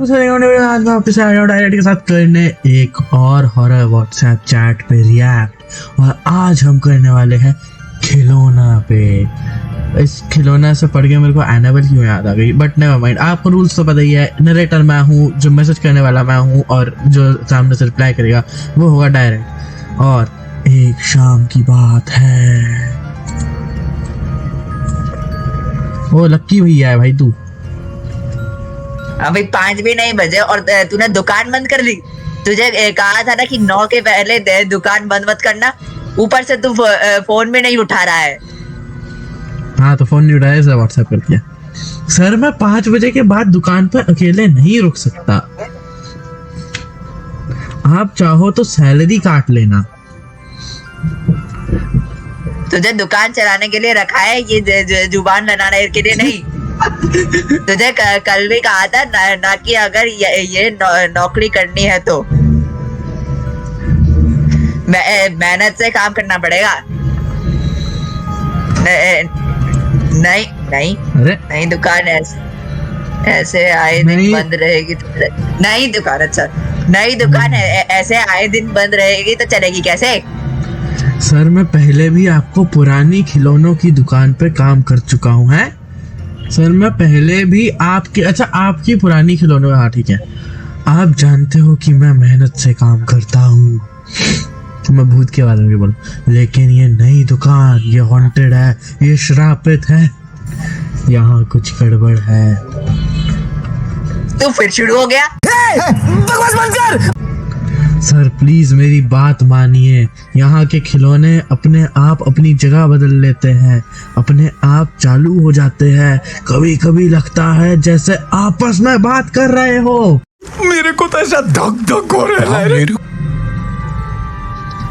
आज मैं वापस आया हूँ डायरेक्ट के साथ करने एक और हॉरर व्हाट्सएप चैट पे रिएक्ट। और आज हम करने वाले हैं खिलौना पे। इस खिलौना से पढ़ के मेरे को एनाबेल क्यों याद आ गई, बट नेवर माइंड। आपको रूल्स तो पता ही है, नरेटर मैं हूँ, जो मैसेज करने वाला मैं हूँ और जो सामने से रिप्लाई करेगा वो होगा डायरेक्ट। और एक शाम की बात है, वो लक्की भैया है भाई। तू अभी 5 भी नहीं बजे और तूने दुकान बंद कर ली। तुझे कहा था ना कि 9 के पहले दुकान बंद मत करना। ऊपर से तू फोन भी नहीं उठा रहा है। हाँ तो फोन नहीं उठाया, इसे व्हाट्सएप कर दिया। सर मैं 5 बजे के बाद दुकान पर अकेले नहीं रुक सकता। आप चाहो तो सैलरी काट लेना। तुझे दुकान चलाने के लिए रखा है, ये जुबान लड़ाने के लिए नहीं। तुझे कल भी कहा था ना कि अगर ये नौकरी करनी है तो मेहनत से काम करना पड़ेगा। नहीं नहीं अरे नहीं, दुकान ऐसे आए दिन बंद रहेगी तो नहीं। दुकान अच्छा नहीं, दुकान ऐसे आए दिन बंद रहेगी तो चलेगी कैसे? सर मैं पहले भी आपको पुरानी खिलौनों की दुकान पे काम कर चुका हूँ। है सर मैं पहले भी आपकी पुरानी खिलौनों। हाँ ठीक है, आप जानते हो कि मैं मेहनत से काम करता हूँ। तो मैं भूत के बारे में बोलूं, लेकिन ये नई दुकान ये हॉन्टेड है, ये श्रापित है, यहाँ कुछ गड़बड़ है। तो फिर शुरू हो गया। बकवास बंद कर। सर प्लीज मेरी बात मानिए, यहाँ के खिलौने अपने आप अपनी जगह बदल लेते हैं, अपने आप चालू हो जाते हैं। कभी कभी लगता है जैसे आपस में बात कर रहे हो। मेरे को तो ऐसा धक धक हो रहा है।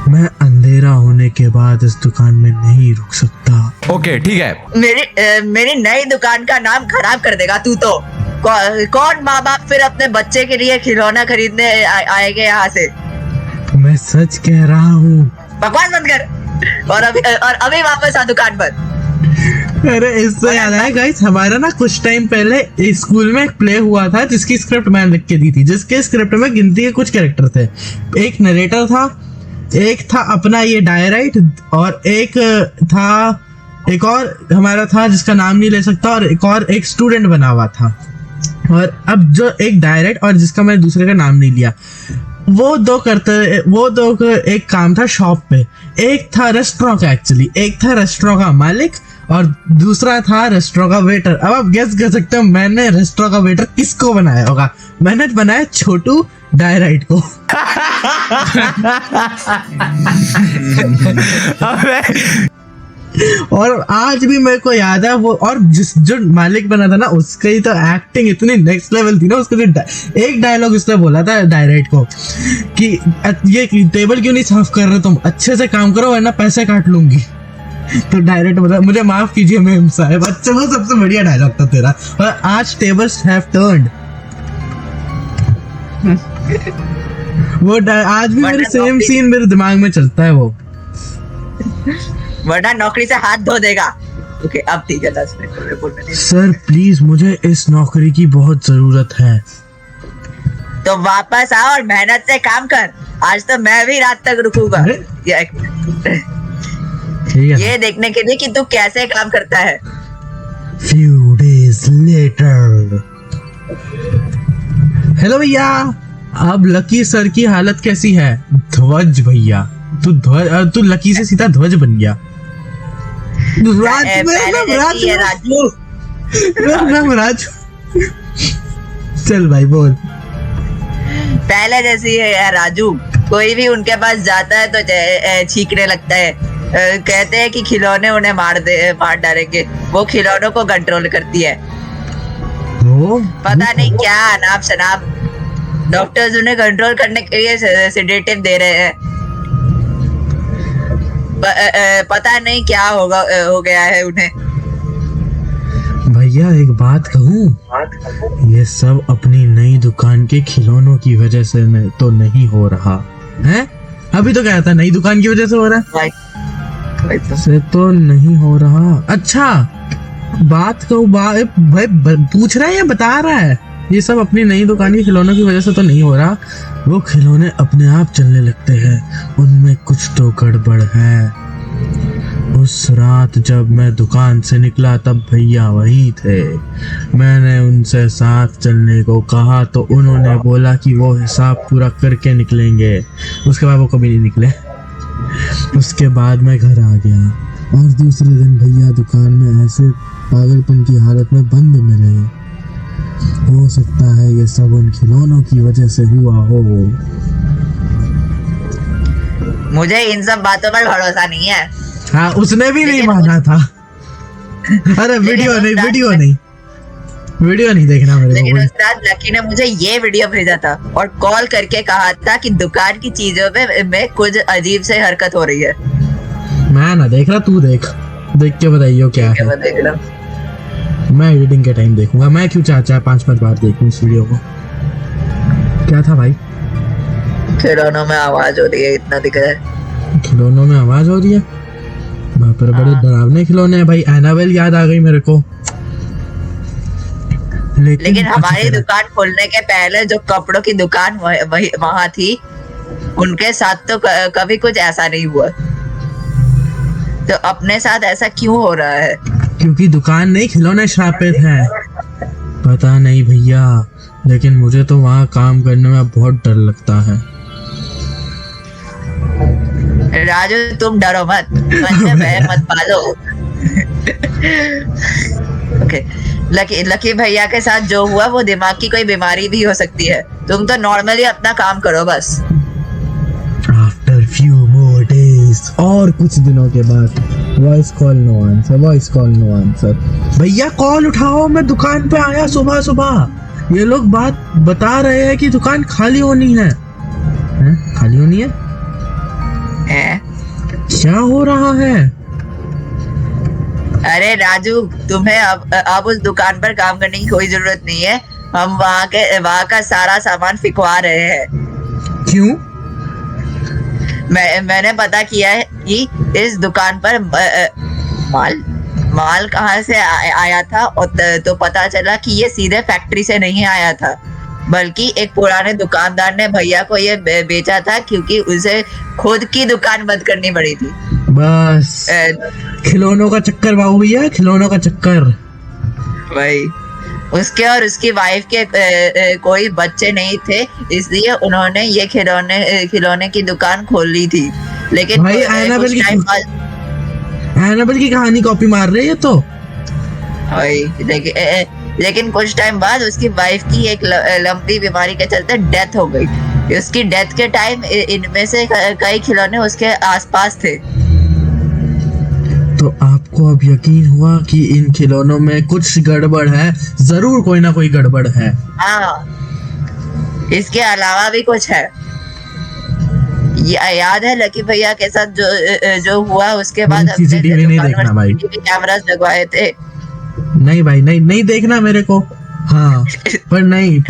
मैं अंधेरा होने के बाद इस दुकान में नहीं रुक सकता। ओके ठीक है। मेरी नई दुकान का नाम खराब कर देगा तू तो। कौन माँ बाप फिर अपने बच्चे के लिए खिलौना खरीदने आएंगे यहाँ से? मैं सच कह रहा हूँ। बकवास बंद कर और अभी वापस आ दुकान पर। अरे इससे याद आया गाइस, हमारा ना कुछ टाइम पहले स्कूल में एक प्ले हुआ था जिसकी स्क्रिप्ट मैंने लिख के दी थी, जिसके स्क्रिप्ट में गिनती के कुछ कैरेक्टर थे। एक नरेटर था, एक था अपना ये डायराइट, और एक और हमारा था जिसका नाम नहीं ले सकता, और एक स्टूडेंट बना हुआ था। और अब जो एक डायरेक्ट और जिसका मैंने दूसरे का नाम नहीं लिया, वो दो एक काम था शॉप पे। एक था रेस्टोरेंट का, एक्चुअली एक था रेस्टोरेंट का मालिक और दूसरा था रेस्टोरेंट का वेटर। अब आप गेस कर सकते हो मैंने रेस्टोरेंट का वेटर किसको बनाया होगा। मैंने बनाया छोटू डायराइट को। और आज भी मेरे को याद है वो, और जो मालिक बना था ना उसकी तो एक्टिंग इतनी नेक्स्ट लेवल थी ना। उसको एक डायलॉग उसने बोला था डायरेक्ट को कि ये टेबल क्यों नहीं साफ कर रहे तुम, अच्छे से काम करो वरना पैसे काट लूंगी। तो डायरेक्ट बोला मुझे माफ कीजिए मेम साहब। अच्छा वो सबसे बढ़िया डायलॉग था तेरा। और आज टेबल्स हैव टर्न्ड। वो आज भी मेरे सेम सीन मेरे दिमाग में चलता है वो। वरना नौकरी से हाथ धो देगा। ओके अब ठीक है, 10 मिनट। सर प्लीज मुझे इस नौकरी की बहुत जरूरत है। तो वापस आओ और मेहनत से काम कर। आज तो मैं भी रात तक रुकूंगा ये देखने के लिए कि तू कैसे काम करता है। Few days later। हेलो भैया, अब लकी सर की हालत कैसी है? ध्वज भैया, तू लकी से सीधा ध्वज बन गया। राजू चल भाई बोल। पहले जैसी है यार राजू। कोई भी उनके पास जाता है तो छींकने लगता है। कहते हैं कि खिलौने उन्हें मार डालेंगे। वो खिलौनों को कंट्रोल करती है। पता नहीं क्या अनाप शनाप। डॉक्टर्स उन्हें कंट्रोल करने के लिए सेडेटिव दे रहे हैं। पता नहीं क्या हो गया है उन्हें। भैया एक बात कहूँ, ये सब अपनी नई दुकान के खिलौनों की वजह से तो नहीं हो रहा है। अभी तो क्या था, नई दुकान की वजह से हो रहा है से तो नहीं हो रहा। अच्छा बात कहूँ भाई पूछ रहा है या बता रहा है? ये सब अपनी नई दुकान की खिलौनों की वजह से तो नहीं हो रहा, वो खिलौने अपने आप चलने लगते हैं, उनमें कुछ तो गड़बड़ है। उस रात जब मैं दुकान से निकला तब भैया वही थे। मैंने उनसे साथ चलने को कहा तो उन्होंने बोला कि वो हिसाब पूरा करके निकलेंगे। उसके बाद वो कभी नहीं निकले। उसके बाद मैं घर आ गया और दूसरे दिन भैया दुकान में ऐसे पागलपन की हालत में बंद मिले। हो सकता है ये सब उन खिलौनों की वजह से हुआ हो। मुझे इन सब बातों पर भरोसा नहीं है। हाँ, उसने भी नहीं माना था। अरे वीडियो नहीं देखना मेरे लेकिन को। उस रात लकी ने मुझे ये वीडियो भेजा था और कॉल करके कहा था कि दुकान की चीजों में कुछ अजीब से हरकत हो रही है। मैं ना देख रहा, तू देख के बताइयो क्या है। मैं देख रहा हूँ। मैं एडिटिंग के टाइम देखूंगा। मैं क्यों 4-5 बार देखूं इस वीडियो को। क्या था भाई? खिलौनों में आवाज हो रही है, इतना दिख रहा है। खिलौनों में आवाज हो रही है? बाप रे, बड़े डरावने खिलौने हैं भाई। एनाबेल याद आ गई मेरे को। लेकिन हमारी दुकान खोलने के पहले जो कपड़ों की दुकान वहां थी, उनके साथ तो कभी कुछ ऐसा नहीं हुआ। तो अपने साथ ऐसा क्यों हो रहा है? क्योंकि दुकान नहीं, खिलौने श्रापित हैं। पता नहीं भैया, लेकिन मुझे तो वहाँ काम करने में बहुत डर लगता है। राजू तुम डरो मत, मन में भय मत पालो। ओके, लकी भैया के साथ जो हुआ वो दिमाग की कोई बीमारी भी हो सकती है। तुम तो नॉर्मली अपना काम करो बस। After few more days, और कुछ दिनों के बाद वॉइस कॉल नो आंसर। भैया कॉल उठाओ, मैं दुकान पे आया सुबह सुबह। ये लोग बात बता रहे हैं कि दुकान खाली होनी है। खाली होनी है? क्या हो रहा है? अरे राजू, तुम्हें अब उस दुकान पर काम करने की कोई जरूरत नहीं है। हम वहाँ का सारा सामान फिकवा रहे हैं। क्यों? मैंने पता किया है कि इस दुकान पर माल कहाँ से आया था, और तो पता चला कि ये सीधे फैक्ट्री से नहीं आया था, बल्कि एक पुराने दुकानदार ने भैया को ये बेचा था, क्योंकि उसे खुद की दुकान बंद करनी पड़ी थी। बस खिलौनों का चक्कर बाबू भैया, खिलौनों का चक्कर। भाई उसके और उसकी वाइफ के कोई बच्चे नहीं थे, इसलिए उन्होंने ये खिलौने की दुकान खोल ली थी। लेकिन भाई एनाबेल की कहानी कॉपी मार रहे हैं तो। भाई लेकिन कुछ टाइम बाद उसकी वाइफ की एक लंबी बीमारी के चलते डेथ हो गई। उसकी डेथ के टाइम इनमें से कई खिलौने उसके आसपास थे। तो आपको अब यकीन हुआ कि इन खिलौनों में कुछ गड़बड़ है, जरूर कोई ना कोई गड़बड़ है। हाँ, इसके अलावा भी कुछ है। याद है लकी भैया के साथ जो हुआ, उसके बाद सीसीटीवी नहीं देखना भाई, कैमरास लगवाए थे। नहीं भाई, नहीं देखना मेरे को। हाँ पर नहीं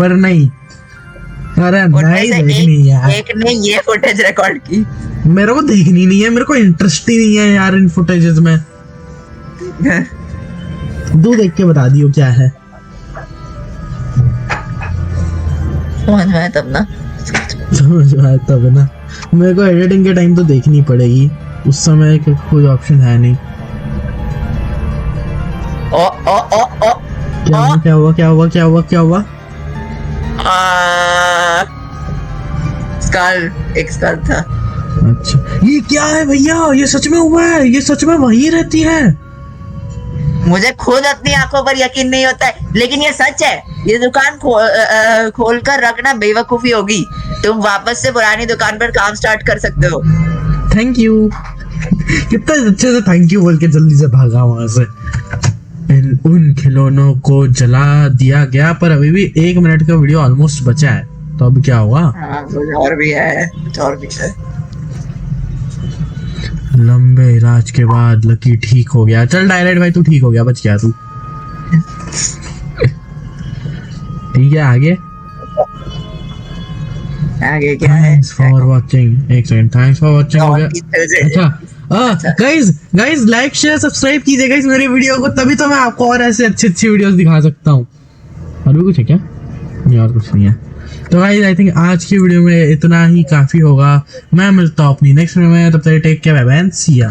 अरे नहीं देखनी यार। एक ने ये फुटेज रिकॉर्ड की। मेरे को देखनी नहीं है, मेरे को इंटरेस्ट ही नहीं है यार इन फुटेजेस में। तू देख के बता दियो क्या है। समझ में आया तब ना। मेरे को एडिटिंग के टाइम तो देखनी पड़ेगी, उस समय कोई ऑप्शन है नहीं। क्या हुआ? एक स्कल था। अच्छा, ये क्या है भैया? ये सच में हुआ है? ये सच में वहीं रहती है? मुझे खुद अपनी आंखों पर यकीन नहीं होता है, लेकिन ये सच है। ये दुकान खोल कर रखना बेवकूफी होगी। तुम वापस से पुरानी दुकान पर काम स्टार्ट कर सकते हो। Thank you. कितना अच्छे से थैंक यू बोल के जल्दी से भागा वहां से। उन खिलौनों को जला दिया गया, पर अभी भी 1 मिनट का वीडियो ऑलमोस्ट बचा है। तो अब क्या हुआ? और भी है। लंबे इलाज के बाद लकी ठीक हो गया। चल डायरेक्ट भाई, तू ठीक हो गया, बच गया तू। ठीक है, आगे क्या है? Thanks for watching. एक सेकंड, थैंक्स फॉर वाचिंग हो गया। अच्छा गाइस लाइक शेयर सब्सक्राइब कीजिएगा इस मेरे वीडियो को, तभी तो मैं आपको और ऐसे अच्छी वीडियोस दिखा सकता हूँ। और भी कुछ है क्या? ये और कुछ नहीं है। तो गाइस आई थिंक आज की वीडियो में इतना ही काफी होगा। मैं मिलता हूँ अपनी नेक्स्ट वीडियो में, तब तक टेक केयर, बाय बाय, सी या।